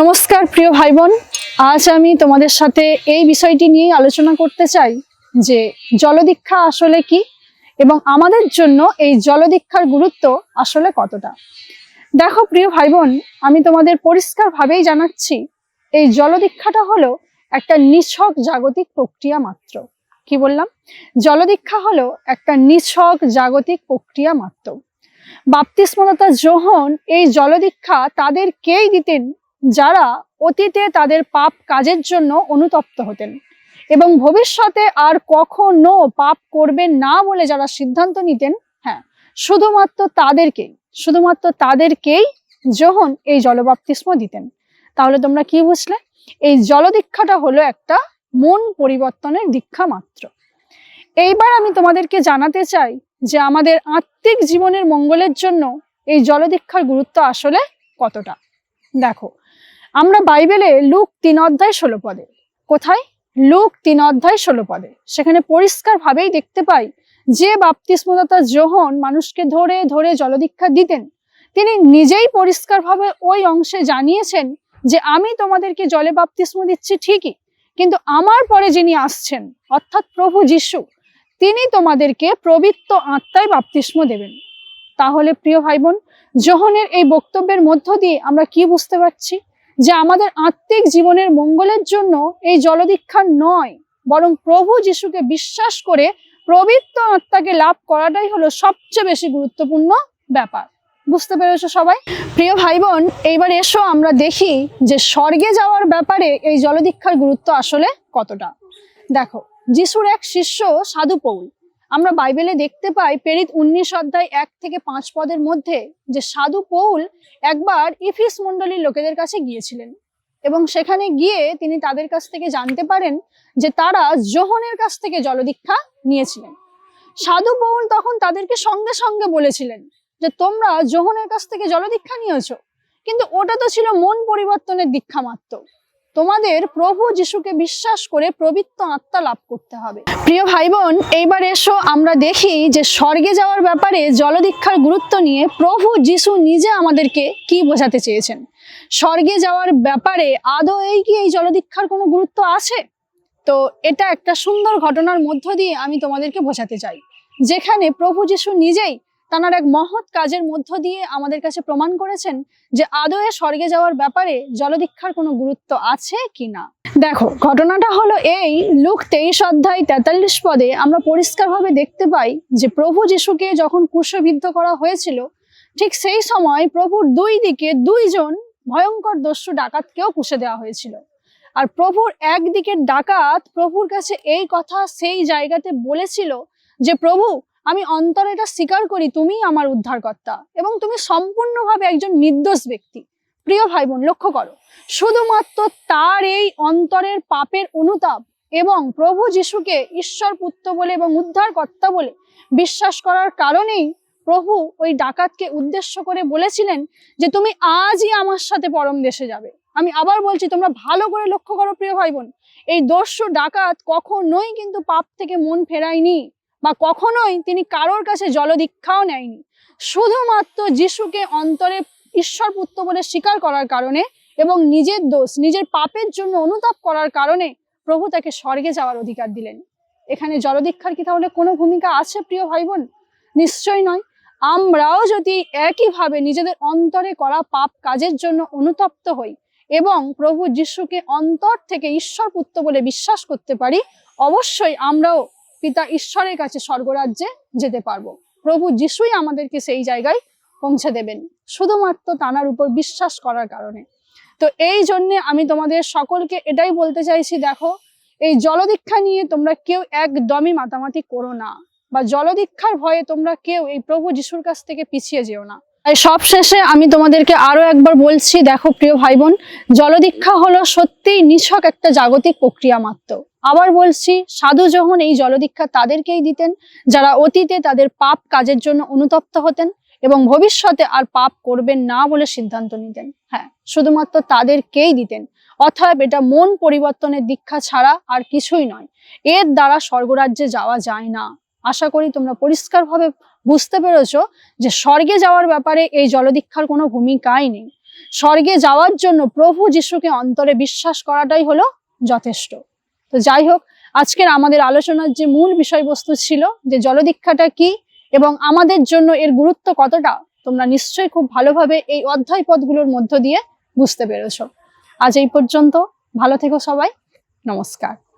নমস্কার প্রিয় ভাই বোন, আজ আমি তোমাদের সাথে এই বিষয়টি নিয়ে আলোচনা করতে চাই যে জলদীক্ষা আসলে কি এবং আমাদের জন্য এই জলদীক্ষার গুরুত্ব আসলে কতটা। দেখো প্রিয় ভাই বোন, আমি তোমাদের পরিষ্কারভাবেই জানাচ্ছি, এই জলদীক্ষাটা হলো একটা নিছক জাগতিক প্রক্রিয়া মাত্র। কি বললাম? জলদীক্ষা হলো একটা নিছক জাগতিক প্রক্রিয়া মাত্র। বাপ্তিস্মদাতা যোহন এই জলদীক্ষা তাদেরকেই দিতেন যারা অতীতে তাদের পাপ কাজের জন্য অনুতপ্ত হতেন এবং ভবিষ্যতে আর কখনো পাপ করবেন না বলে যারা সিদ্ধান্ত নিতেন, হ্যাঁ, শুধুমাত্র তাদেরকেই যোহন এই জলবাপ্তিস্ম দিতেন। তাহলে তোমরা কি বুঝলে? এই জলদীক্ষাটা হলো একটা মন পরিবর্তনের দীক্ষা মাত্র। এইবার আমি তোমাদেরকে জানাতে চাই যে আমাদের আত্মিক জীবনের মঙ্গলের জন্য এই জলদীক্ষার গুরুত্ব আসলে কতটা। দেখো, আমরা বাইবেলে লুক 3:16 পদে, কোথায়? লুক 3:16 সেখানে পরিষ্কার ভাবেই দেখতে পাই যে বাপ্তিস্মদাতা যোহন মানুষকে ধরে ধরে জলদীক্ষা দিতেন, তিনি নিজেই পরিষ্কারভাবে ওই অংশে জানিয়েছেন যে আমি তোমাদেরকে জলে বাপ্তিস্ম দিচ্ছি ঠিকই, কিন্তু আমার পরে যিনি আসছেন অর্থাৎ প্রভু যিশু, তিনি তোমাদেরকে পবিত্র আত্মায় বাপ্তিস্ম দেবেন। তাহলে প্রিয় ভাই বোন, যোহনের এই বক্তব্যের মধ্য দিয়ে আমরা কি বুঝতে পারছি? যে আমাদের আত্মিক জীবনের মঙ্গলের জন্য এই জলদীক্ষা নয়, বরং প্রভু যিশুকে বিশ্বাস করে পবিত্র আত্মাকে লাভ করাটাই হলো সবচেয়ে বেশি গুরুত্বপূর্ণ ব্যাপার। বুঝতে পেরেছো সবাই? প্রিয় ভাই বোন, এইবার এসো আমরা দেখি যে স্বর্গে যাওয়ার ব্যাপারে এই জলদীক্ষার গুরুত্ব আসলে কতটা। দেখো, যিশুর এক শিষ্য সাধু পৌল, আমরা বাইবেলে দেখতে পাই প্রেরিত 19:1-5 মধ্যে যে সাধু পৌল একবার ইফিস মণ্ডলীর লোকেদের কাছে গিয়েছিলেন এবং সেখানে গিয়ে তিনি তাদের কাছ থেকে জানতে পারেন যে তারা যোহনের কাছ থেকে জলদীক্ষা নিয়েছিলেন। সাধু পৌল তখন তাদেরকে সঙ্গে সঙ্গে বলেছিলেন যে তোমরা যোহনের কাছ থেকে জলদীক্ষা নিয়েছো, কিন্তু ওটা তো ছিল মন পরিবর্তনের দীক্ষা মাত্র। তোমাদের প্রভু যিশুকে বিশ্বাস করে পবিত্র আত্মা লাভ করতে হবে। প্রিয় ভাই বোন, এইবার এসো আমরা দেখি যে স্বর্গে যাওয়ার ব্যাপারে জলদীক্ষার গুরুত্ব নিয়ে প্রভু যিশু নিজে আমাদেরকে কি বোঝাতে চেয়েছেন। স্বর্গে যাওয়ার ব্যাপারে আদৌ কি এই জলদীক্ষার কোনো গুরুত্ব আছে? তো এটা একটা সুন্দর ঘটনার মধ্য দিয়ে আমি তোমাদেরকে বোঝাতে চাই, যেখানে প্রভু যিশু নিজেই তাঁর এক মহৎ কাজের মধ্য দিয়ে আমাদের কাছে প্রমাণ করেছেন যে আদৌ স্বর্গে যাওয়ার ব্যাপারে জলদীক্ষার কোনো গুরুত্ব আছে কিনা। দেখো, ঘটনাটা হলো এই, লুক 23:43 আমরা পরিষ্কারভাবে দেখতে পাই যে প্রভু যিশুকে যখন ক্রুশবিদ্ধ করা হয়েছিল, ঠিক সেই সময় প্রভুর দুই দিকে দুইজন ভয়ঙ্কর দস্যু ডাকাতকেও পুষে দেওয়া হয়েছিল। আর প্রভুর একদিকের ডাকাত প্রভুর কাছে এই কথা সেই জায়গাতে বলেছিল যে প্রভু, আমি অন্তরে এটা স্বীকার করি তুমিই আমার উদ্ধারকর্তা এবং তুমি সম্পূর্ণভাবে একজন নির্দোষ ব্যক্তি। প্রিয় ভাই বোন, লক্ষ্য করো, শুধুমাত্র তার এই অন্তরের পাপের অনুতাপ এবং প্রভু যিশুকে ঈশ্বর পুত্র বলে এবং উদ্ধারকর্তা বলে বিশ্বাস করার কারণেই প্রভু ওই ডাকাতকে উদ্দেশ্য করে বলেছিলেন যে তুমি আজই আমার সাথে পরম দেশে যাবে। আমি আবার বলছি, তোমরা ভালো করে লক্ষ্য করো প্রিয় ভাই বোন, এই দস্যু ডাকাত কখনোই কিন্তু পাপ থেকে মন ফেরায়নি বা কখনোই তিনি কারোর কাছে জলদীক্ষাও নেয়নি। শুধুমাত্র যিশুকে অন্তরে ঈশ্বর পুত্র বলে স্বীকার করার কারণে এবং নিজের দোষ, নিজের পাপের জন্য অনুতাপ করার কারণে প্রভু তাকে স্বর্গে যাওয়ার অধিকার দিলেন। এখানে জলদীক্ষার কি তাহলে কোনো ভূমিকা আছে প্রিয় ভাই বোন? নিশ্চয়ই নয়। আমরাও যদি একইভাবে নিজেদের অন্তরে করা পাপ কাজের জন্য অনুতপ্ত হই এবং প্রভু যিশুকে অন্তর থেকে ঈশ্বর পুত্র বলে বিশ্বাস করতে পারি, অবশ্যই আমরাও পিতা ঈশ্বরের কাছে স্বর্গরাজ্যে যেতে পারবো। প্রভু যিশুই আমাদেরকে সেই জায়গায় পৌঁছে দেবেন শুধুমাত্র তাঁর উপর বিশ্বাস করার কারণে। তো এই জন্য আমি তোমাদের সকলকে এটাই বলতে চাইছি, দেখো, এই জলদীক্ষা নিয়ে তোমরা কেউ একদমই মাতামাতি করো না, বা জলদীক্ষার ভয়ে তোমরা কেউ এই প্রভু যিশুর কাছ থেকে পিছিয়ে যেও না। তাই সবশেষে আমি তোমাদেরকে আরো একবার বলছি, দেখো প্রিয় ভাই বোন, জলদীক্ষা হলো সত্যিই নিছক একটা জাগতিক প্রক্রিয়া মাত্র। আবার বলছি, সাধু যোহন এই জলদীক্ষা তাদেরকেই দিতেন যারা অতীতে তাদের পাপ কাজের জন্য অনুতপ্ত হতেন এবং ভবিষ্যতে আর পাপ করবেন না বলে সিদ্ধান্ত নিতেন। হ্যাঁ, শুধুমাত্র তাদেরকেই দিতেন। অতএব এটা মন পরিবর্তনের দীক্ষা ছাড়া আর কিছুই নয়। এর দ্বারা স্বর্গরাজ্যে যাওয়া যায় না। আশা করি তোমরা পরিষ্কারভাবে বুঝতে পেরেছো যে স্বর্গে যাওয়ার ব্যাপারে এই জলদীক্ষার কোনো ভূমিকাই নেই। স্বর্গে যাওয়ার জন্য প্রভু যিশুকে অন্তরে বিশ্বাস করাটাই হলো যথেষ্ট। তো যাই হোক, আজকের আমাদের আলোচনার যে মূল বিষয়বস্তু ছিল যে জলদীক্ষাটা কি এবং আমাদের জন্য এর গুরুত্ব কতটা, তোমরা নিশ্চয়ই খুব ভালোভাবে এই অধ্যায় পদগুলোর মধ্য দিয়ে বুঝতে পেরেছো। আজ এই পর্যন্ত, ভালো থেকো সবাই, নমস্কার।